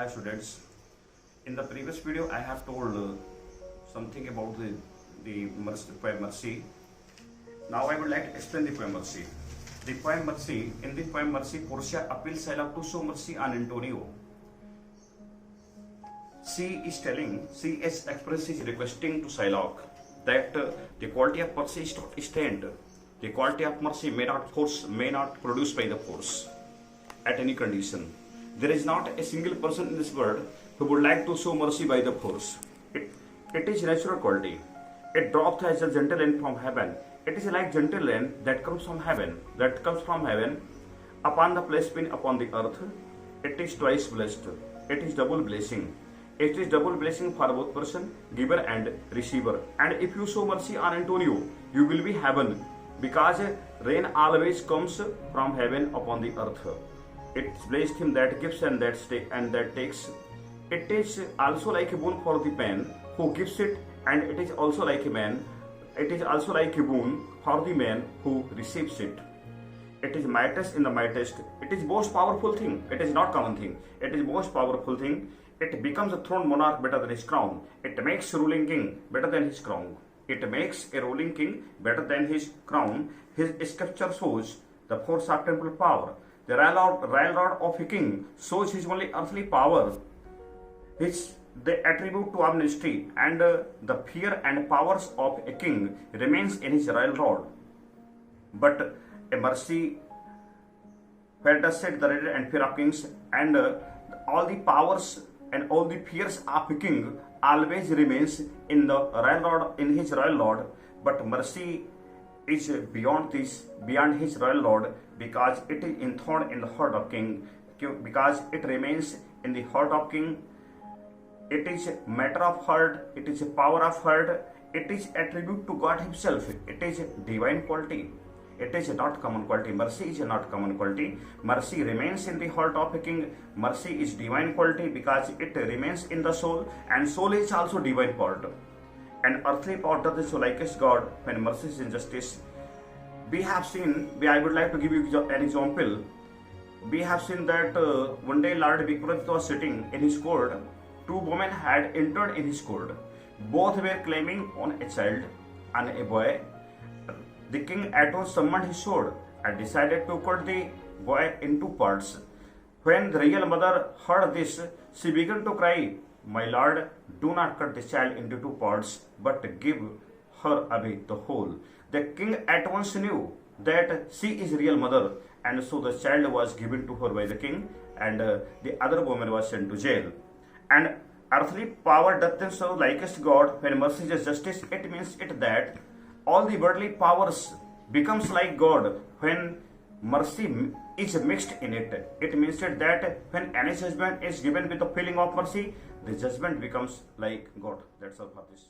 Hi students, in the previous video I have told something about the poem Mercy. Now I would like to explain the poem Mercy. The poem Mercy, in the poem Mercy, Portia appeals Shylock to show mercy on Antonio. She is expressing, requesting to Shylock that the quality of mercy is not instant. The quality of mercy may not produce by the force at any condition. There is not a single person in this world who would like to show mercy by the force. It is natural quality. It drops as a gentle rain from heaven. It is like gentle rain that comes from heaven. Upon the flesh pin upon the earth. It is twice blessed. It is double blessing. It is double blessing for both person, giver and receiver. And if you show mercy on Antonio, you will be heaven, because rain always comes from heaven upon the earth. It's blessed him that gives and that takes. It is also like a boon for the man who gives it, and it is also like a man. It is also like a boon for the man who receives it. It is mightiest in the mightiest. It is most powerful thing. It is not common thing. It is most powerful thing. It becomes a throned monarch better than his crown. It makes a ruling king better than his crown. It makes a ruling king better than his crown. His scripture shows the force of temporal power. The railroad of a king shows his only earthly power. The attribute to amnesty and the fear and powers of a king remains in his railroad. But a mercy where does set the dread and fear of kings, and all the powers and all the fears of a king always remains in the railroad, in his railroad. But mercy is beyond his railroad, because it is enthroned in the heart of king, because it remains in the heart of king. It is a matter of heart, it is a power of heart, it is attribute to God himself, it is a divine quality. It is not common quality. Mercy is not common quality. Mercy remains in the heart of a king. Mercy is divine quality because it remains in the soul, and soul is also divine part. And earthly part does so like as God when mercy is injustice. We have seen, I would like to give you an example. We have seen that one day Lord Vikramaditya was sitting in his court. Two women had entered in his court. Both were claiming on a child and a boy. The king at once summoned his sword and decided to cut the boy into parts. When the real mother heard this, she began to cry, "My lord, do not cut the child into two parts, but give her away the whole." The king at once knew that she is real mother, and so the child was given to her by the king, and the other woman was sent to jail. And earthly power doth then serve likest God. When mercy is justice, it means that all the worldly powers becomes like God when mercy is mixed in it. It means that when any judgment is given with the feeling of mercy, the judgment becomes like God. That's all for this.